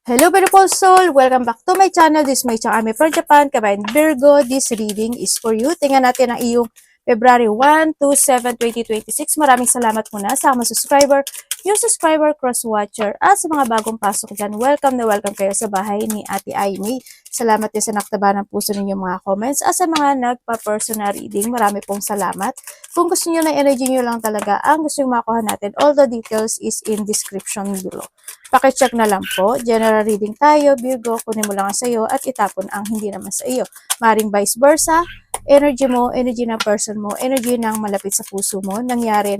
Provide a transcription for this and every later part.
Hello beautiful soul! Welcome back to my channel. This is my channel from Japan, Kabayan Virgo. This reading is for you. Tingnan natin ang iyong February 1 to 7, 2026. Maraming salamat muna sa mga subscriber, yung subscriber, cross-watcher, at sa mga bagong pasok dyan. Welcome na welcome kayo sa bahay ni Ate Aimee. Salamat din sa naktaba ng puso ninyong mga comments. At sa mga nagpa-personal reading, marami pong salamat. Kung gusto niyo na energy niyo lang talaga, ang gusto yung makuha natin, all the details is in description below. Pakicheck na lang po. General reading tayo, Virgo, kunin mo lang ang sa iyo at itapon ang hindi naman sa iyo. Maring vice versa, energy mo, energy ng person mo, energy ng malapit sa puso mo, nangyayari,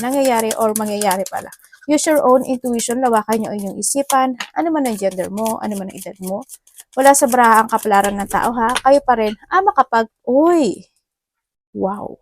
or mangyayari pala. Use your own intuition, lawakan niyo inyong isipan, ano man ang gender mo, ano man ang edad mo. Wala sa braha ang kapalaran ng tao ha, kayo pa rin, wow.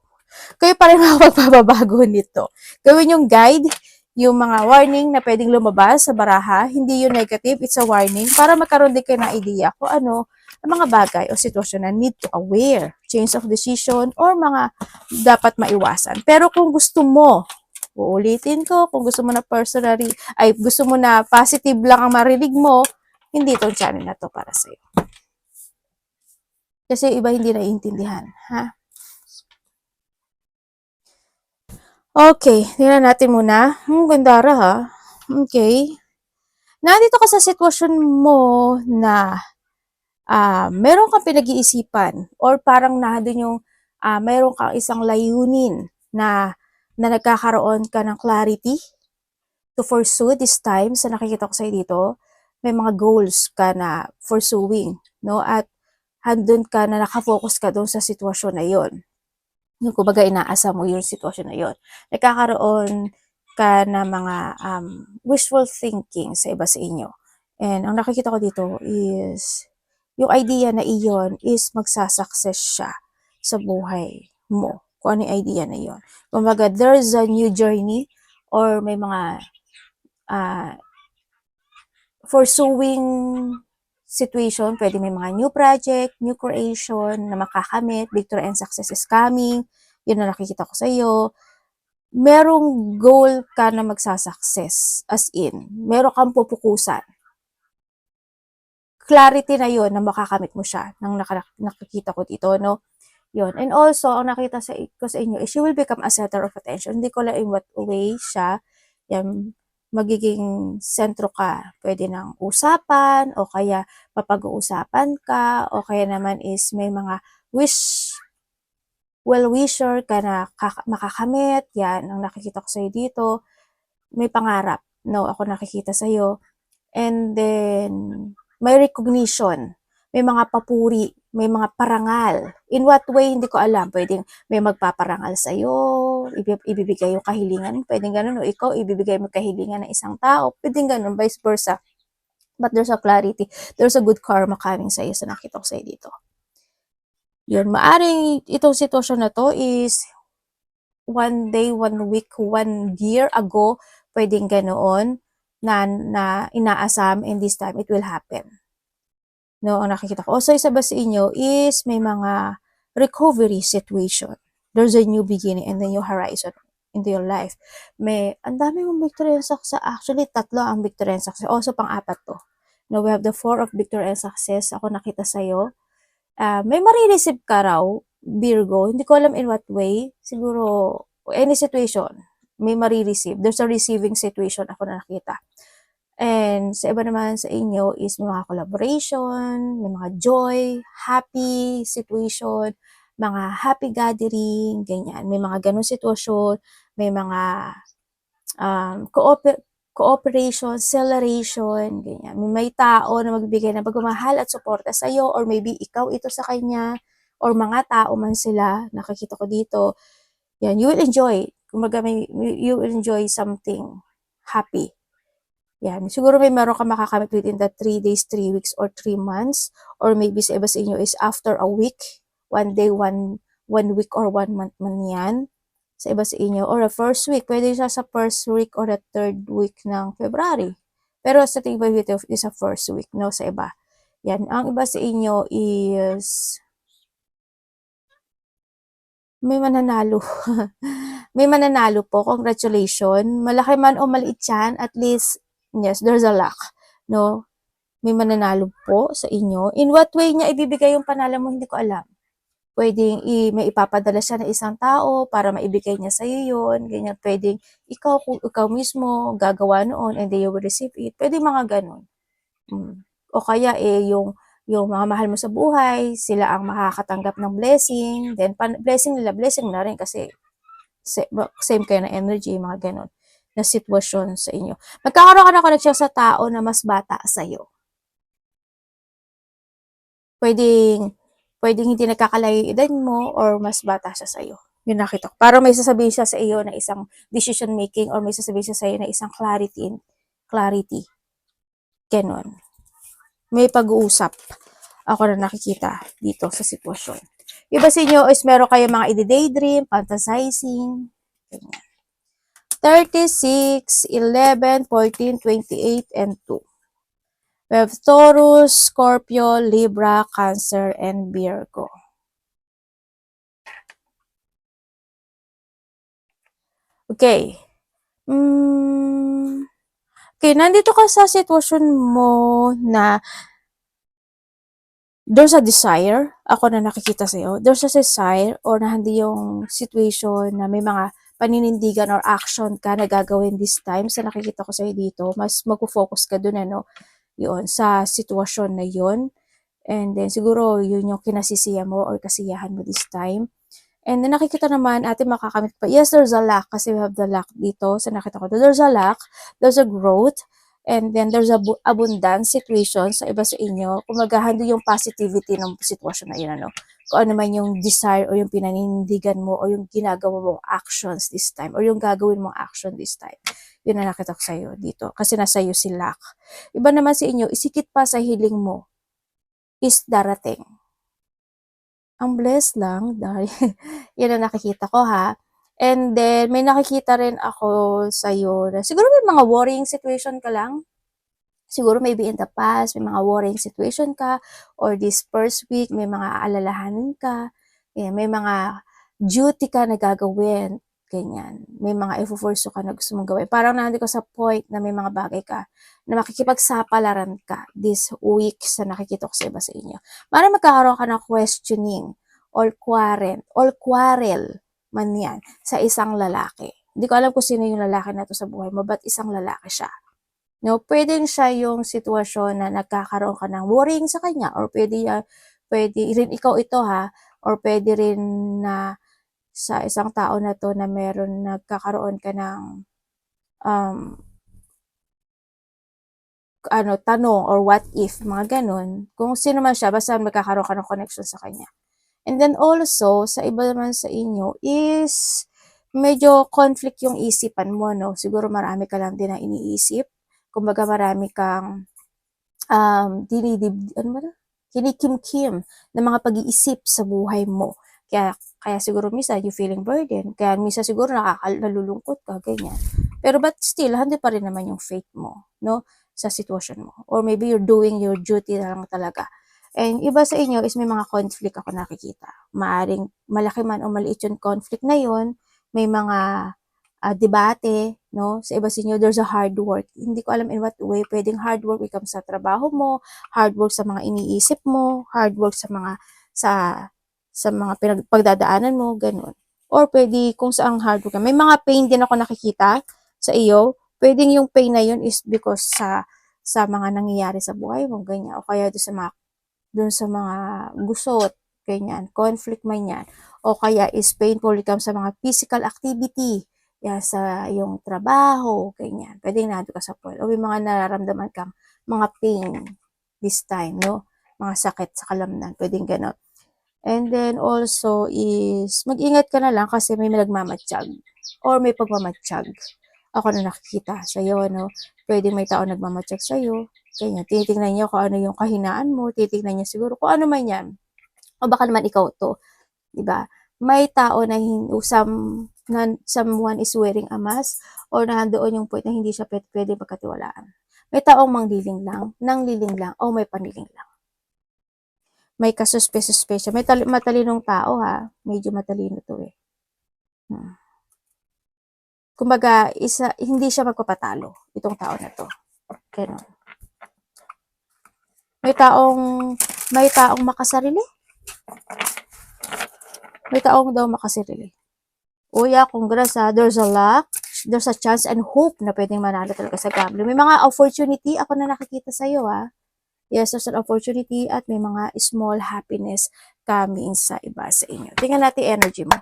Kayo pa rin makapagpapabago nito. Gawin yung guide, yung mga warning na pwedeng lumabas sa baraha, hindi yung negative, it's a warning, para magkaroon din kayo ng idea kung ano ang mga bagay o sitwasyon na need to aware, change of decision, or mga dapat maiwasan. Pero kung gusto mo, uulitin ko, kung gusto mo na personally, ay gusto mo na positive lang ang marinig mo, hindi itong channel na to para sa'yo. Kasi iba hindi naiintindihan, ha? Okay, tingnan natin muna. Gandara ha. Okay. Nandito ka sa sitwasyon mo na meron kang pinag-iisipan or parang nandun yung meron kang isang layunin na nagkakaroon ka ng clarity to pursue this time. Sa nakikita ko sa'yo dito, may mga goals ka na pursuing, no? At handun ka na nakafocus ka doon sa sitwasyon na yon. Yung kumbaga inaasa mo yung sitwasyon na yon. Nagkakaroon ka na mga wishful thinking sa iba sa inyo. And ang nakikita ko dito is yung idea na iyon is magsasucess siya sa buhay mo. Kung ano yung idea na iyon. Kumbaga, there's a new journey or may mga pursuing situation, pwede may mga new project, new creation na makakamit, victory and success is coming, yun na nakikita ko sa iyo. Merong goal ka na magsasucess, as in, meron kang pupukusan. Clarity na yun na makakamit mo siya, nang nakikita ko dito, no? Yun. And also, ang nakita ko sa inyo is you will become a center of attention. Hindi ko lang in what way siya, yan, magiging sentro ka. Pwede ng usapan, o kaya papag-uusapan ka, o kaya naman is may mga well-wisher ka na makakamit. Yan, ang nakikita ko sa'yo dito. May pangarap, no? Ako nakikita sa'yo. And then, may recognition. May mga papuri, may mga parangal. In what way, hindi ko alam. Pwedeng may magpaparangal sa'yo, ibibigay yung kahilingan. Pwedeng ganun, o ikaw, ibibigay mo kahilingan ng isang tao. Pwedeng ganun, vice versa. But there's a clarity. There's a good karma coming sa'yo sa nakita ko sa'yo dito. Yun, maaring itong sitwasyon na to is 1 day, 1 week, 1 year ago, pwedeng ganoon na inaasam, and this time it will happen. No, ang nakikita ko. Also, isa ba sa inyo is may mga recovery situation. There's a new beginning and a new horizon into your life. Ang dami mong victory and success. Actually, 3 ang victory and success. Also, pang-4 to. No, we have the 4 of victory and success. Ako nakita sa'yo. May marireceive ka raw, Virgo. Hindi ko alam in what way. Siguro, any situation, may marireceive. There's a receiving situation ako na nakita. And sa iba naman sa inyo is may mga collaboration, may mga joy, happy situation, mga happy gathering, ganyan. May mga ganun sitwasyon, may mga cooperation, celebration, ganyan. May tao na magbibigay ng pagmamahal at suporta sa iyo, or maybe ikaw ito sa kanya, or mga tao man sila, nakikita ko dito. Yan, you will enjoy. Kumbaga, you will enjoy something happy. Yan. Siguro may meron ka makakamit within the 3 days, 3 weeks, or 3 months. Or maybe sa iba sa inyo is after a week. 1 day, 1 week, or 1 month man yan. Sa iba sa inyo. Or a first week. Pwede siya sa first week or the 3rd week ng February. Pero sa tingin ba is a first week, no? Sa iba. Yan. Ang iba sa inyo is may mananalo. May mananalo po. Congratulations. Malaki man o maliit yan, at least, yes, there's a luck. No? may mananalo po sa inyo. In what way niya ibibigay yung panalo mo, hindi ko alam. Pwedeng may ipapadala siya ng isang tao para maibigay niya sa'yo yun, ganyan. Pwedeng ikaw mismo gagawa noon and then you will receive it. Pwede mga ganun. O kaya yung mga mahal mo sa buhay, sila ang makakatanggap ng blessing, then blessing nila, blessing mo na rin kasi same kayo na energy, mga ganun na sitwasyon sa inyo. Magkakaroon ka ng connection sa tao na mas bata sa'yo. Pwedeng hindi nagkakalayo yung edad mo or mas bata siya sa'yo. Yun nakita ko. Parang may sasabihin siya sa iyo na isang decision making or may sasabihin siya sa iyo na isang clarity. Ganon. May pag-uusap ako na nakikita dito sa sitwasyon. Iba sa inyo is meron kayo mga i-daydream, fantasizing, ganyan. 36, 11, 14, 28, and 2. We have Taurus, Scorpio, Libra, Cancer, and Virgo. Okay. Okay, nandito ka sa sitwasyon mo na there's a desire, ako na nakikita sa'yo, there's a desire or nahandi yung situation na may mga paninindigan or action ka na gagawin this time sa nakikita ko sa'yo dito, mas mag-focus ka dun, yun, sa sitwasyon na yun. And then, siguro, yun yung kinasisiya mo or kasiyahan mo this time. And then, nakikita naman, ate makakamit pa. Yes, there's a lack kasi we have the lack dito. So, nakita ko, there's a lack, there's a growth, and then there's abundance situation sa iba sa inyo. Kumaga, hando yung positivity ng sitwasyon na yun, Kung ano man yung desire o yung pinanindigan mo o yung ginagawa mong actions this time or yung gagawin mong action this time. Yun na nakita ko sa'yo dito. Kasi nasa iyo si lack. Iba naman sa inyo, isikit pa sa hiling mo is darating. Ang blessed lang dahil yan ang nakikita ko, ha. And then may nakikita rin ako sa iyo na siguro may mga worrying situation ka lang. Siguro maybe in the past may mga worrying situation ka or this first week may mga alalahanin ka. May mga duty ka na gagawin. Ganyan. May mga ifo-force ka na gusto mong gawin. Parang nandito ka sa point na may mga bagay ka na makikipagsapalaran ka this week sa nakikita ko sa iba sa inyo. Para magkakaroon ka ng questioning or quarrel man yan sa isang lalaki. Hindi ko alam kung sino yung lalaki na to sa buhay mo, but isang lalaki siya. No, pwedeng siya yung sitwasyon na nagkakaroon ka ng worrying sa kanya or pwede rin ikaw ito, ha, or pwede rin na sa isang tao na to na meron nagkakaroon ka ng tanong or what if, mga ganun. Kung sino man siya, basta magkakaroon ka ng connection sa kanya. And then also, sa iba naman sa inyo is medyo conflict yung isipan mo, no? Siguro marami ka lang din na iniisip. Kumbaga marami kang kinikimkim na mga pag-iisip sa buhay mo. Kaya siguro minsan you feeling burden. Kaya minsan siguro nalulungkot ka, ganyan. Pero but still, handi pa rin naman yung faith mo, no? Sa sitwasyon mo. Or maybe you're doing your duty na lang talaga. And iba sa inyo is may mga conflict ako nakikita. Maaring malaki man o maliit yung conflict na yun. May mga debate, no? Sa iba sa inyo, there's a hard work. Hindi ko alam in what way. Pwedeng hard work ikaw sa trabaho mo, hard work sa mga iniisip mo, hard work sa mga pagdadaanan mo, ganun. Or pwede kung saang hard work. May mga pain din ako nakikita sa iyo. Pwedeng yung pain na yun is because sa mga nangyayari sa buhay mo, ganyan. O kaya doon sa mga gusot, ganyan, conflict man yan. O kaya is painful comes sa mga physical activity, sa yung trabaho, ganyan. Pwedeng nado ka sa point. O may mga nararamdaman kang mga pain this time, no? Mga sakit sa kalamnan, pwedeng gano'n. And then also is, mag-ingat ka na lang kasi may nagmamatsyag or may pagmamatsyag. Ako na nakikita sa'yo, no? Pwedeng may tao nagmamatsyag sa'yo, ganyan. Tinitingnan niya kung ano yung kahinaan mo, titingnan niya siguro kung ano man yan. O baka naman ikaw to, diba? May tao na someone is wearing a mask or nandoon yung point na hindi siya pwede pagkatiwalaan. May taong nangliling lang, o may paniling lang. May kasuspe-suspe siya. May matalinong tao, ha. Medyo matalino to eh. Kumbaga, hindi siya magpapatalo, itong tao na to. Ganun. May taong makasarili. May taong daw makasarili. Uya, congrats ha. There's a luck, there's a chance and hope na pwedeng manalo talaga sa gambling. May mga opportunity ako na nakikita sa'yo ha. Yes, there's an opportunity at may mga small happiness coming sa iba sa inyo. Tingnan natin energy mo.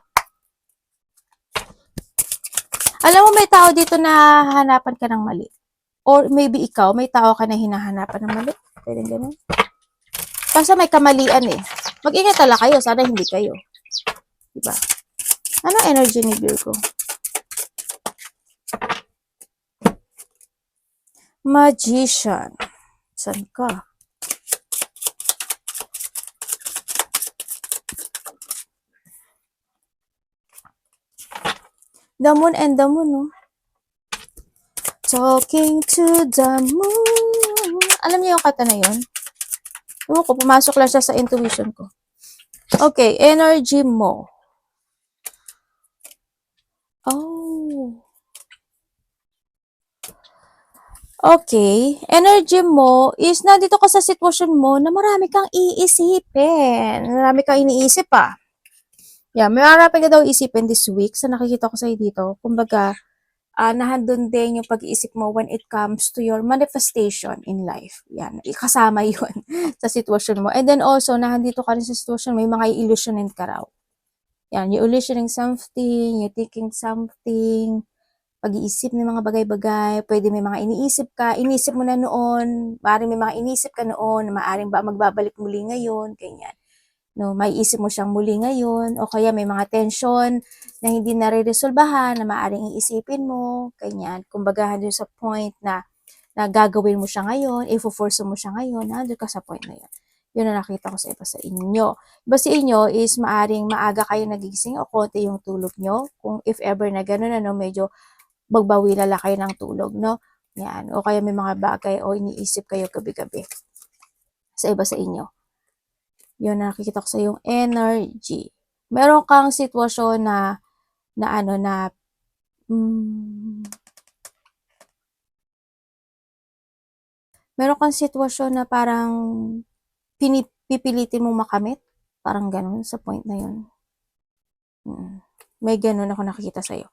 Alam mo, may tao dito na hahanapan ka ng mali. Or maybe ikaw, may tao ka na hinahanapan ng mali. Pwede ganun. Kasi may kamalian eh. Mag-ingat tala kayo, sana hindi kayo. Diba? Ano energy ni Virgo? Magician. San ka? The moon and the moon, no? Talking to the moon. Alam niyo yung kata na yun? Ewan ko, pumasok lang siya sa intuition ko. Okay, energy mo. Oh. Okay, energy mo is nandito ka sa sitwasyon mo na marami kang iisipin. Marami kang iniisip pa. Yeah, may marami ka daw isipin this week sa nakikita ko sa'yo dito. Kumbaga, nahandun din yung pag-iisip mo when it comes to your manifestation in life. Yan, kasama yun sa sitwasyon mo. And then also, nahandito ka rin sa sitwasyon, may mga illusionin ka raw. Yan, you're illusioning something, you're thinking something, pag-iisip ng mga bagay-bagay, pwede may mga inisip mo na noon, maaaring may mga inisip ka noon, maaaring ba magbabalik muli ngayon, ganyan. No, may isip mo siyang muli ngayon, o kaya may mga tension na hindi nare-resolbahan, na maaaring iisipin mo, ganyan. Kumbaga, doon sa point na gagawin mo siya ngayon, ifo-force mo siya ngayon, doon ka sa point na yun. Yun ang nakita ko sa iba sa inyo. Iba sa inyo is maaring maaga kayo nagising o konti yung tulog nyo. Kung if ever na gano'n, medyo magbawilala kayo ng tulog, no? Yan. O kaya may mga bagay o iniisip kayo gabi-gabi sa iba sa inyo. Yun, nakikita ko sa yung energy. Meron kang sitwasyon meron kang sitwasyon na parang pipilitin mo makamit. Parang ganun sa point na yun. May ganun ako nakikita sa'yo.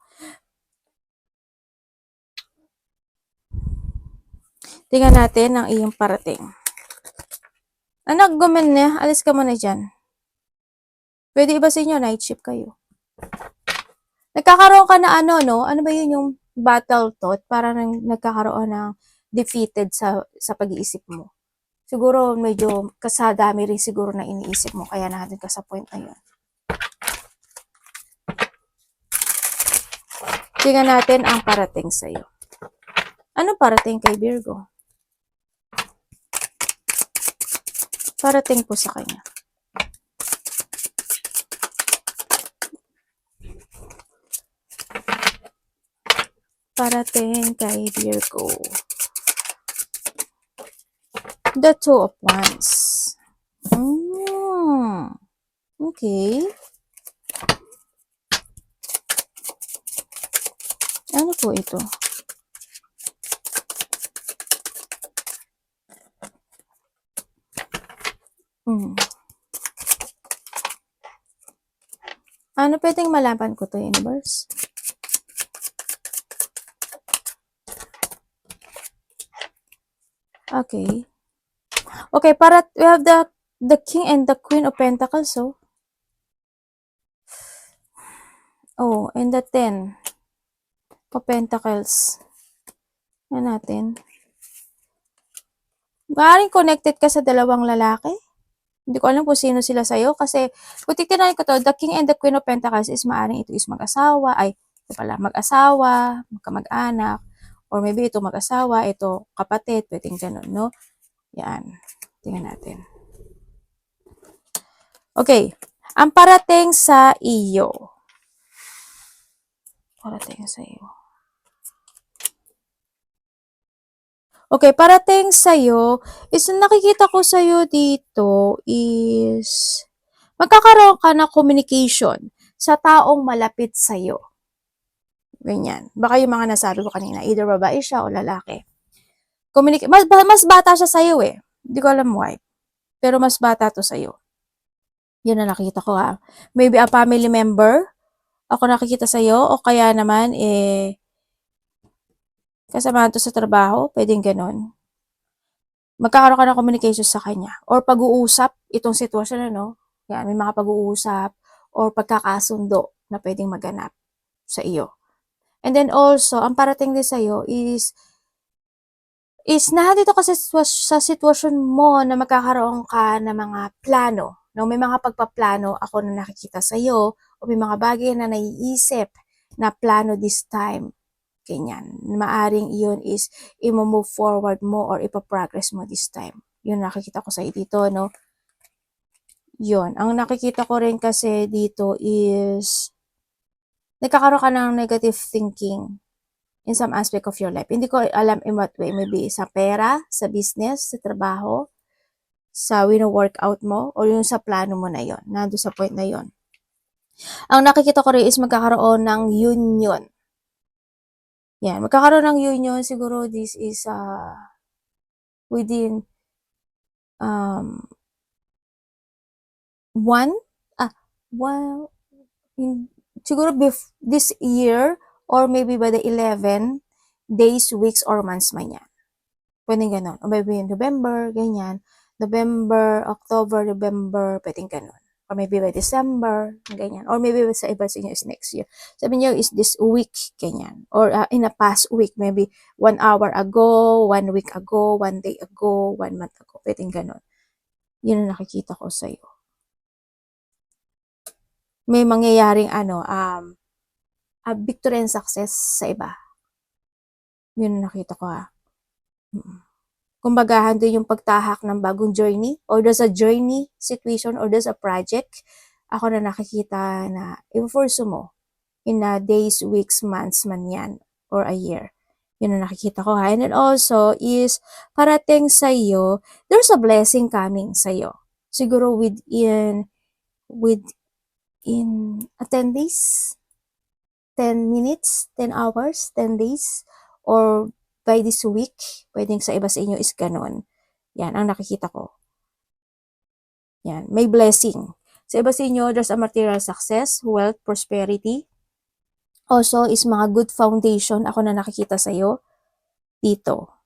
Tingnan natin ang iyong parating. Anak, gumen na. Alis ka muna dyan. Pwede iba sa inyo, night shift kayo. Nagkakaroon ka na no? Ano ba yun yung battle thought? Parang nagkakaroon ng defeated sa pag-iisip mo. Siguro medyo kasadami rin siguro na iniisip mo. Kaya natin ka sa point na yun. Tingnan natin ang parating sa'yo. Ano parating kay Virgo? Parating po sa kanya. Parating kay Virgo. The Two of Wands. Okay. Ano po ito? Ano pwedeng malaman ko to, universe? Okay. Okay, para we have the King and the Queen of Pentacles, so. Oh, and the 10 of Pentacles. Yan natin. Maaaring connected ka sa dalawang lalaki. Hindi ko alam kung sino sila sa'yo kasi kung titignan ko to, the King and the Queen of Pentacles is maaaring ito is mag-asawa, mag-asawa, magkamag-anak, or maybe ito mag-asawa, ito kapatid, pwedeng ganun, no? Yan. Tingnan natin. Okay. Ang parating sa iyo. Parating sa iyo. Okay, parating sa'yo, is nakikita ko sa'yo dito is magkakaroon ka ng communication sa taong malapit sa'yo. Ganyan. Baka yung mga nasabi ko kanina, either babae siya o lalaki. Mas bata siya sa'yo eh. Hindi ko alam why. Pero mas bata to sa'yo. Yun ang nakita ko ha. Maybe a family member ako nakikita sa'yo o kaya naman kasamahan to sa trabaho. Pwedeng ganon. Magkakaroon ka ng communication sa kanya. Or pag-uusap itong sitwasyon Yan, may mga pag-uusap or pagkakasundo na pwedeng maganap sa iyo. And then also, ang parating din sa'yo is nandito ka sa sitwasyon mo na magkakaroon ka ng mga plano. No? May mga pagpaplano ako na nakikita sa'yo o may mga bagay na naiisip na plano this time. Ganyan. Maaring iyon is i-move forward mo or ipa-progress mo this time. Yun nakikita ko sa'yo dito, no? Yun. Ang nakikita ko rin kasi dito is nagkakaroon ka ng negative thinking in some aspect of your life. Hindi ko alam in what way. Maybe sa pera, sa business, sa trabaho, sa wino-workout mo, o yung sa plano mo na yon. Nando sa point na yon. Ang nakikita ko rin is magkakaroon ng union. Yan. Magkakaroon ng union. Siguro this is within siguro this year or maybe by the 11 days, weeks, or months man yan. Pwedeng ganon. O maybe November, ganyan. November, October, November, pwedeng ganon. Or maybe by December, ganyan. Or maybe sa iba sa inyo is next year. Sabi niyo is this week, ganyan. Or in a past week, maybe 1 hour ago, 1 week ago, 1 day ago, 1 month ago. Pwedeng ganon. Yun ang nakikita ko sa'yo. May mangyayaring victory and success sa iba. Yun ang nakita ko Kumbaga, handle yung pagtahak ng bagong journey or there's a journey situation or there's a project. Ako na nakikita na i-force mo in days, weeks, months man yan or a year. Yun ang nakikita ko And then also is parating sa'yo, there's a blessing coming sa'yo. Siguro within 10 days, 10 minutes, 10 hours, 10 days, or by this week, pwedeng sa iba sa inyo is ganon. Yan, ang nakikita ko. Yan, may blessing. Sa iba sa inyo, there's a material success, wealth, prosperity. Also, is mga good foundation ako na nakikita sa'yo dito.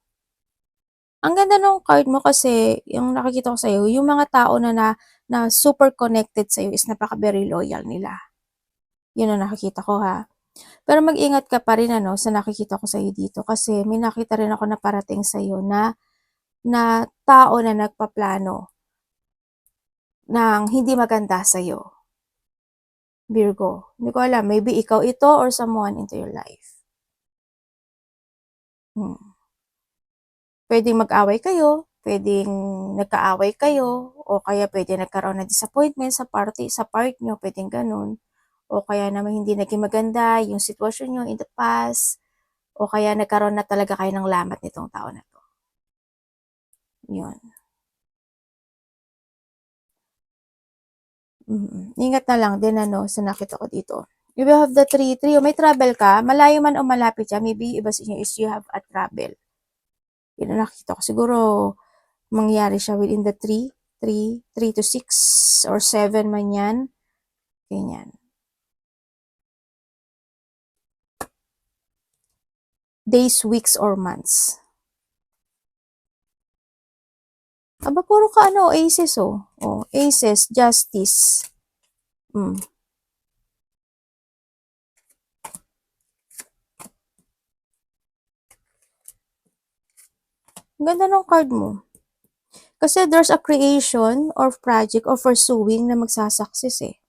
Ang ganda ng card mo kasi, yung nakikita ko sa'yo, yung mga tao na super connected sa'yo is napaka-very loyal nila. Yun ang nakikita ko Pero mag-ingat ka pa rin sa nakikita ko sa'yo dito kasi may nakita rin ako na parating sa'yo na tao na nagpaplano ng hindi maganda sa'yo. Virgo. Hindi ko alam. Maybe ikaw ito or someone into your life. Pwedeng mag-away kayo. Pwedeng nagkaaway kayo. O kaya pwede nagkaroon ng disappointment sa part nyo. Pwedeng ganun. O kaya naman hindi naging maganda yung sitwasyon nyo in the past, o kaya nagkaroon na talaga kayo ng lamat nitong tao na to. Yun. Ingat na lang din sa nakita ko dito. If you have the 3, may travel ka, malayo man o malapit siya, maybe iba sa inyo is you have a travel. Yun ang nakita ko. Siguro, mangyari siya within the 3 to 6 or 7 man yan. Ganyan. Days, weeks, or months. Aba, puro ka aces aces, justice. Ganda ng card mo. Kasi there's a creation or project or pursuing na magsasucess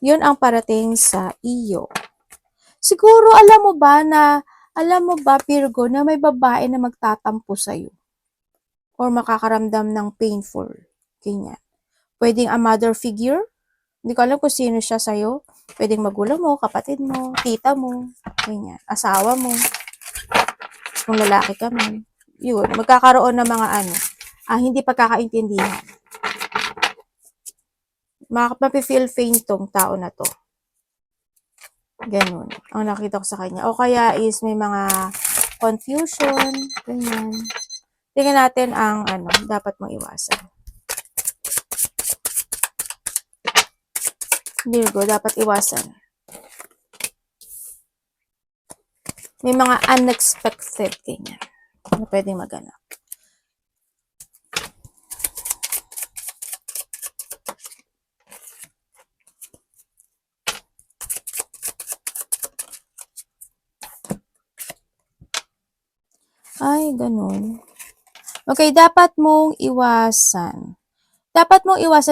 Yun ang parating sa iyo. Siguro alam mo ba Virgo na may babae na magtatampo sa'yo or makakaramdam ng painful. Ganyan. Pwedeng a mother figure. Hindi ko alam kung sino siya sa'yo. Pwedeng magulang mo, kapatid mo, tita mo, ganyan. Asawa mo. Kung lalaki ka man. Yun. Magkakaroon ng mga hindi pagkakaintindihan. Mapipeel pain tong tao na to. Ganun. Ang nakita ko sa kanya. O kaya is may mga confusion, ganyan. Tingnan natin ang dapat mong iwasan. Virgo, dapat iwasan. May mga unexpected, ganyan, na pwedeng maganap. Ay, ganun. Okay, dapat mong iwasan.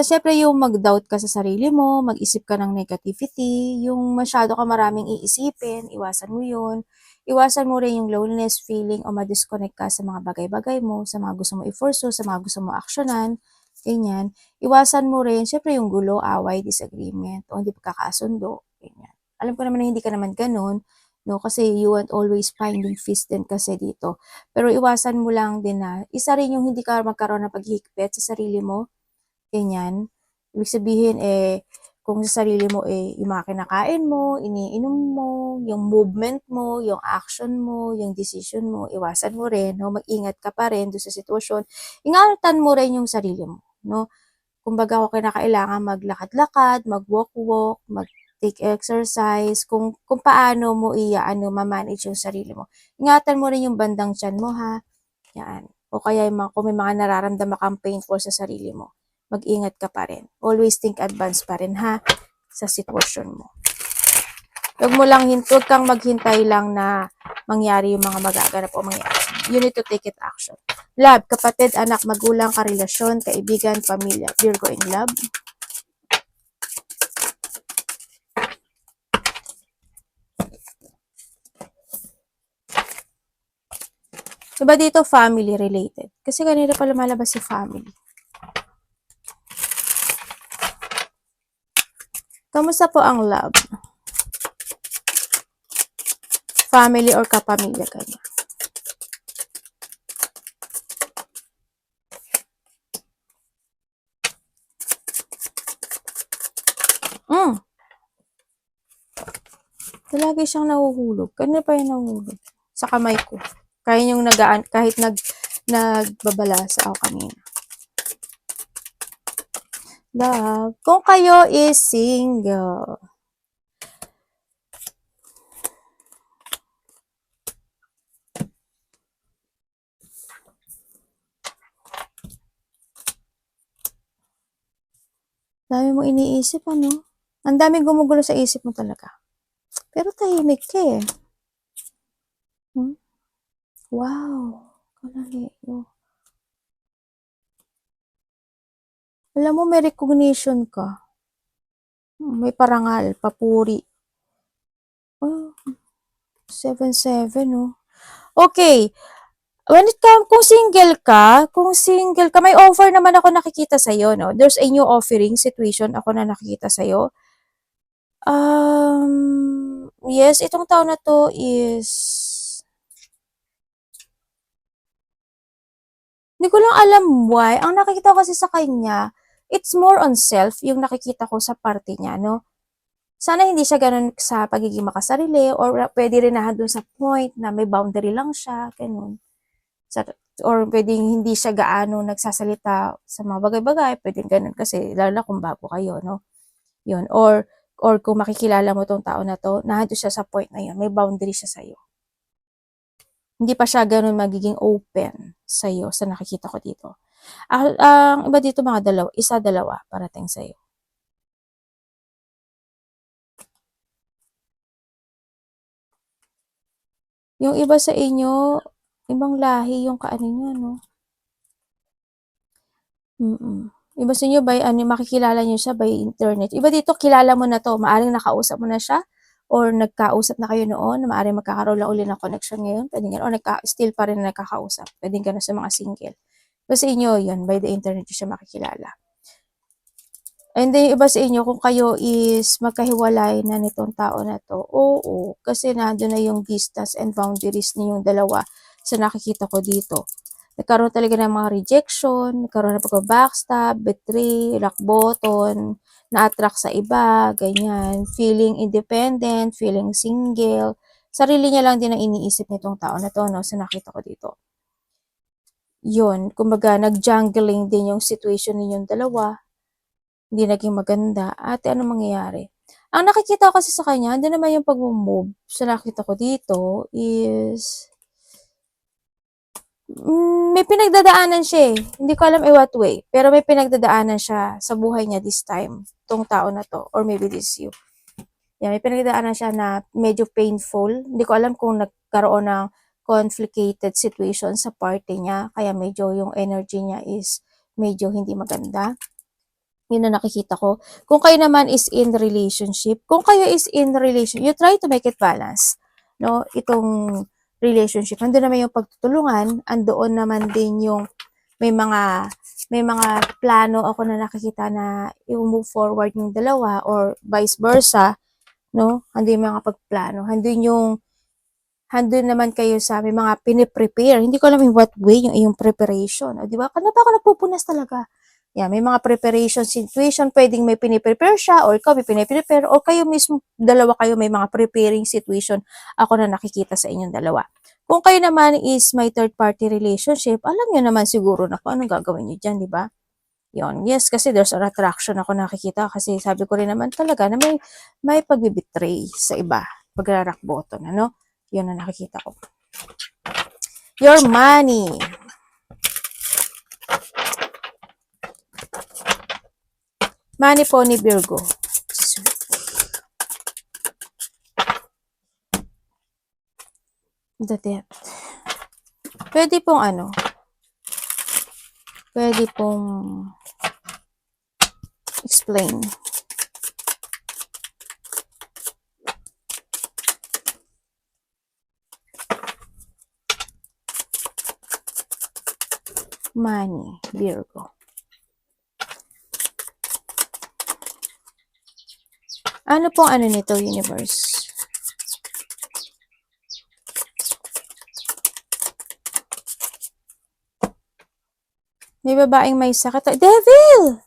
Syempre yung mag-doubt ka sa sarili mo, mag-isip ka ng negativity, yung masyado ka maraming iisipin, iwasan mo yun. Iwasan mo rin yung loneliness feeling o ma-disconnect ka sa mga bagay-bagay mo, sa mga gusto mo i-pursue, sa mga gusto mo aksyonan, ganyan. Iwasan mo rin, syempre yung gulo, away, disagreement, o hindi pagkakasundo, ganyan. Alam ko naman na hindi ka naman ganun, no? Kasi you want always finding peace din kasi dito. Pero iwasan mo lang din na, isa rin yung hindi ka magkaroon ng paghihigpit sa sarili mo, ganyan. Ibig sabihin, kung sa sarili mo, yung mga kinakain mo, iniinom mo, yung movement mo, yung action mo, yung decision mo, iwasan mo rin, no? Mag-ingat ka pa rin doon sa sitwasyon. Ingatan mo rin yung sarili mo, no? Kumbaga, kung kinakailangan maglakad-lakad, mag-walk-walk, mag-take exercise, kung paano mo ma-manage yung sarili mo. Ingatan mo rin yung bandang tiyan mo, ha? Yan. O kaya kung may mga nararamdaman kang painful sa sarili mo, mag-ingat ka pa rin. Always think advance pa rin, ha, sa sitwasyon mo. Huwag kang maghintay lang na mangyari yung mga magaganap o mangyari. You need to take it action. Love, kapatid, anak, magulang, karelasyon, kaibigan, pamilya. Virgo in love. Diba dito family related? Kasi kanina pa lumalabas si family. Kamusta po ang love? Family or kapamilya kanya? Lagi siyang nahuhulog. Kanina pa yung nahuhulog. Sa kamay ko. Kahit nagbabalasa ako kanina. Love. Kung kayo is single. Dami mo iniisip, ano? Ang daming gumugulo sa isip mo talaga. Pero tahimik ka eh. Wow. Kalaliyo. Alam mo, may recognition ka. May parangal, papuri. Oh, 7-7, oh. Okay. Kung single ka, may offer naman ako nakikita sa'yo, no? There's a new offering situation ako na nakikita sa'yo. Yes, itong taon na to is... Hindi ko lang alam why. Ang nakikita ko kasi sa kanya, it's more on self yung nakikita ko sa parte niya, no? Sana hindi siya ganun sa pagiging makasarili or pwede rin na doon sa point na may boundary lang siya, ganun. Or pwedeng hindi siya gaano nagsasalita sa mga bagay-bagay, pwedeng ganun kasi lalo na kung bago kayo, no? Yun. Or kung makikilala mo tong tao na to, nandun siya sa point na yun, may boundary siya sa'yo. Hindi pa siya ganun magiging open sa'yo sa nakikita ko dito. Ang iba dito mga dalawa parating sa'yo. Yung iba sa inyo, ibang lahi yung kaano nyo, no? Iba sa inyo, makikilala nyo siya by internet. Iba dito, kilala mo na to. Maaring nakausap mo na siya or nagkausap na kayo noon. Maaring magkakaroon lang ulit ng connection ngayon. Pwede nga. O still pa rin na nakakausap. Pwede nga na sa mga single. Iba sa inyo, yun. By the internet nyo siya makikilala. And then, iba sa inyo, kung kayo is magkahiwalay na nitong tao na to, oo. Kasi nandun na yung distance and boundaries ninyong dalawa sa nakikita ko dito. Nagkaroon talaga ng mga rejection, nagkaroon ng pagka-backstab, betray, rock bottom, na-attract sa iba, ganyan. Feeling independent, feeling single, Sarili niya lang din ang iniisip nitong tao na to, no, sa nakita ko dito. Yun, kumbaga, nag-jungling din yung situation ninyong dalawa, hindi naging maganda, ate, ano mangyayari? Ang nakikita ko kasi sa kanya, hindi naman yung pag-move, sa nakita ko dito, is, may pinagdadaanan siya eh. Hindi ko alam what way, pero may pinagdadaanan siya sa buhay niya this time, tong tao na to, or maybe this you. Yan, may pinagdadaanan siya na medyo painful. Hindi ko alam kung nagkaroon ng complicated situation sa party niya, kaya medyo yung energy niya is medyo hindi maganda. Yun na nakikita ko. Kung kayo naman is in relationship, kung kayo is in relationship, you try to make it balance. No, itong relationship, andun naman yung pagtutulungan, andoon naman din yung may mga plano ako na nakikita na i-move forward yung dalawa or vice versa, no? Andun yung mga pagplano, handun naman kayo sa may mga piniprepare. Hindi ko alam in what way yung iyong preparation. O, di ba? Kano ba ako nagpupunas talaga? Yeah, may mga preparation situation, pwedeng may piniprepare siya, or ikaw may piniprepare, o kayo mismo, dalawa kayo may mga preparing situation ako na nakikita sa inyong dalawa. Kung kayo naman is may third party relationship, alam nyo naman siguro na kung anong gagawin nyo dyan, di ba? Yun. Yes, kasi there's an attraction ako nakikita, kasi sabi ko rin naman talaga na may pagbibitray sa iba, pag-rock bottom, ano? Yun na nakikita ko. Your money. Money po ni Virgo. The Death. Pwede pong pwede pong explain. Money, Virgo. Ano pong nito, universe? May babaeng may sakit. Devil!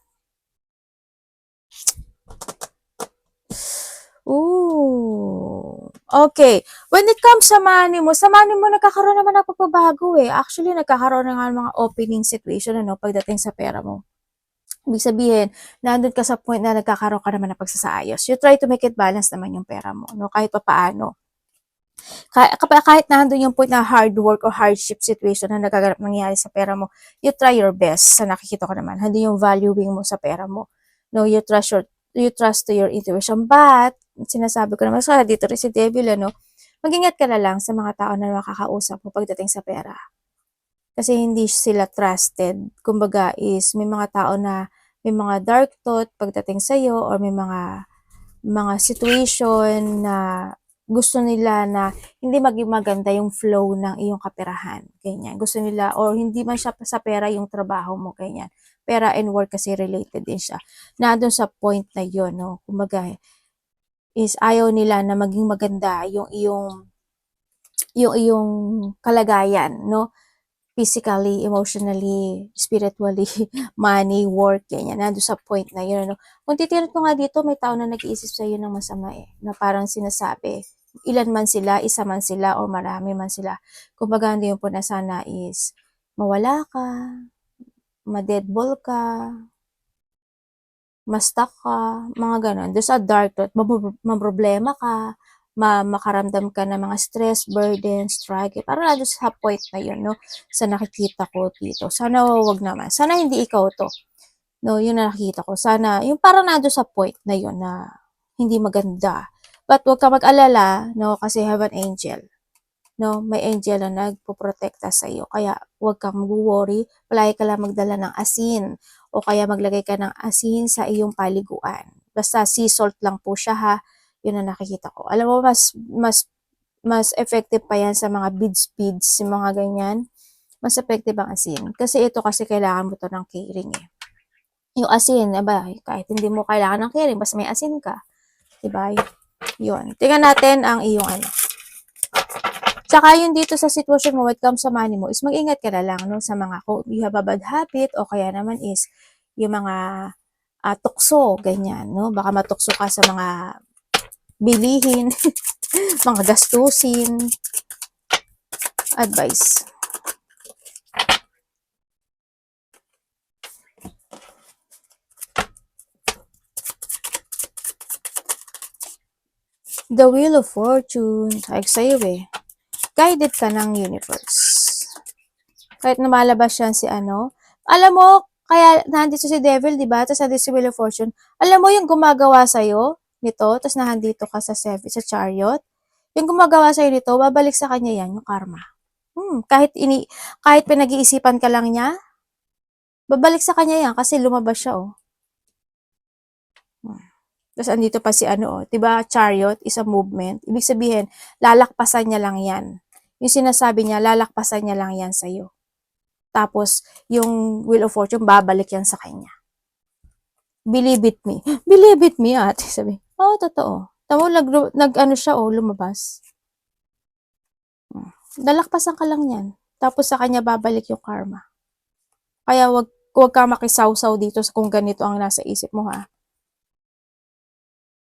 Ooh. Okay. When it comes sa money mo nagkakaroon naman ng pagbabago eh. Actually, nagkakaroon na nga ng mga opening situation, pagdating sa pera mo. Ibig sabihin, nandun ka sa point na nagkakaroon ka naman ng pagsasaayos. You try to make it balance naman yung pera mo, no? Kahit pa paano. Kahit nandun yung point na hard work or hardship situation na nangyayari sa pera mo, you try your best sa nakikita ko naman. Hindi yung valuing mo sa pera mo. No, you trust to your intuition. But, sinasabi ko naman, dito rin si Devil, mag-ingat ka na lang sa mga tao na makakausap mo pagdating sa pera. Kasi hindi sila trusted. Kumbaga is, may mga tao na may mga dark thought pagdating sa'yo, or may mga situation na gusto nila na hindi maging maganda yung flow ng iyong kaperahan. Ganyan. Gusto nila, or hindi man siya sa pera yung trabaho mo, ganyan. Pera and work kasi related din siya. Nandun sa point na yun, no? Kumbaga, is ayaw nila na maging maganda yung iyong kalagayan, no? Physically, emotionally, spiritually, money, work, ganyan. Nandun sa point na yun, no? Kung titirin ko nga dito, may tao na nag-iisip sa'yo ng masama eh, na parang sinasabi, ilan man sila, isa man sila, or marami man sila. Kumbaga, hindi yung po na sana is, mawala ka, ma-deadball ka, ma-stuck ka, mga ganon. Doon sa dark thought, maproblema ka, makaramdam ka ng mga stress, burden, struggle. Parang doon sa point na yun, no? Sa nakikita ko dito. Sana wag naman. Sana hindi ikaw to. No, yun na nakikita ko. Sana, yung parang nado sa point na yun na hindi maganda. But wag ka mag-alala, no? Kasi have an angel. No, may angel na nagpoprotekta sa iyo. Kaya wag kang mag-worry, palagi ka lang magdala ng asin o kaya maglagay ka ng asin sa iyong paliguan. Basta sea salt lang po siya ha. Yun ang nakikita ko. Alam mo, mas effective pa yan sa mga beads, yung mga ganyan. Mas effective ang asin. Kasi ito kasi kailangan mo to ng caring eh. Yung asin, kahit hindi mo kailangan ng caring, basta may asin ka. Diba? Yun. Tingnan natin ang iyong Tsaka yun dito sa sitwasyon mo, when it comes sa money mo, is mag-ingat ka na lang, no, sa mga, kung you have a bad habit, o kaya naman is, yung mga tukso, ganyan, no, baka matukso ka sa mga bilihin, mga gastusin, advice. The Wheel of Fortune, like sa'yo guided ka ng universe. Kahit lumalabas yan si alam mo, kaya nandito si Devil, di ba? Tapos nandito si Wheel of Fortune. Alam mo yung gumagawa sa'yo nito, tapos nandito ka sa Chariot. Yung gumagawa sa'yo nito, babalik sa kanya yan, yung karma. Kahit pinag-iisipan ka lang niya, babalik sa kanya yan kasi lumabas siya, Tapos andito pa si 'di ba Chariot is a movement. Ibig sabihin, lalakpasan niya lang yan. Yung sinasabi niya, lalakpasan niya lang yan sa'yo. Tapos, yung Wheel of Fortune, babalik yan sa kanya. Believe it me. Believe it me, ate. Sabi, totoo. Tamo, siya, lumabas. Lalakpasan ka lang yan. Tapos sa kanya babalik yung karma. Kaya wag ka makisawsaw dito kung ganito ang nasa isip mo, ha.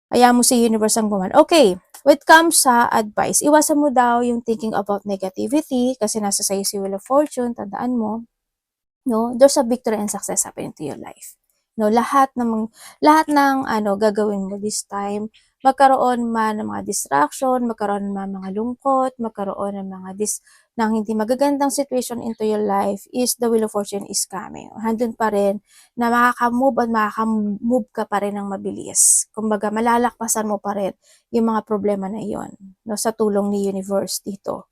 Hayaan mo si universe ang gumawa. Okay, when it comes sa advice, iwasan mo daw yung thinking about negativity kasi nasa sa'yo si Wheel of Fortune, tandaan mo, there's a victory and success happening to your life. Lahat ng gagawin mo this time, magkaroon man ng mga distraction, magkaroon man ng mga lungkot, magkaroon ng mga ng hindi magagandang situation into your life, is the Wheel of Fortune is coming. Handun pa rin na makaka-move ka pa rin ng mabilis. Kumbaga, malalakpasan mo pa rin yung mga problema na iyon, sa tulong ni universe dito.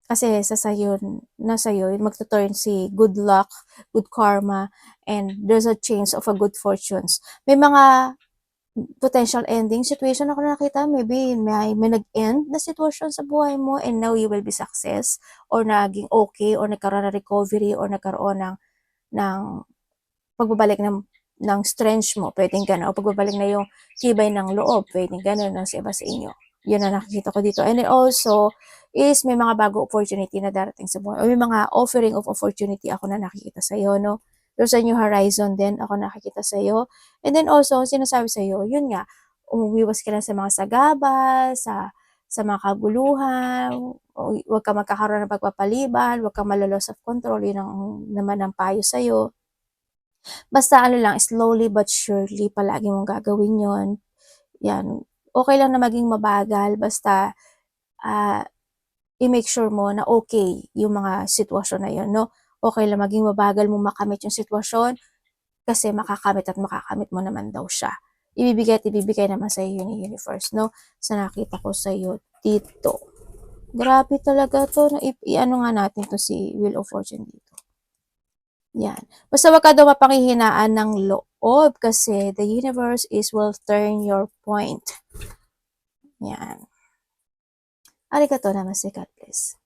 Kasi nasa iyo, magtuturn si good luck, good karma, and there's a change of a good fortunes. May mga potential ending situation ako nakita, maybe may nag-end na situation sa buhay mo and now you will be success or naging okay or nagkaroon ng recovery or nagkaroon ng pagbabalik ng strength mo, pwedeng gano'n, o pagbabalik na yung tibay ng loob, pwedeng gano'n sa iba sa inyo. Yun ang nakikita ko dito. And then also, is may mga bago opportunity na darating sa buhay, o may mga offering of opportunity ako na nakikita sa iyo, There's a new horizon din ako nakikita sa iyo. And then also, sinasabi sa iyo, yun nga, umuwiwas ka lang sa mga sagabal, sa mga kaguluhan, huwag ka magkakaroon ng pagpapaliban, huwag kang malo-loss of control, yun ang naman ang payo sa iyo. Basta lang, slowly but surely, palagi mong gagawin yon. Yan. Okay lang na maging mabagal, basta i-make sure mo na okay yung mga sitwasyon na yun, Okay lang maging mabagal mo makamit yung sitwasyon kasi makakamit at makakamit mo naman daw siya. Ibibigay at ibibigay naman sa iyo ni universe, Sa nakita ko sa iyo dito. Grabe talaga to. Ano nga natin to si Wheel of Fortune dito. Yan. Basta wag ka daw mapanghihinaan ng loob kasi the universe will turn your point. Yan. Arigatou namaste, God bless.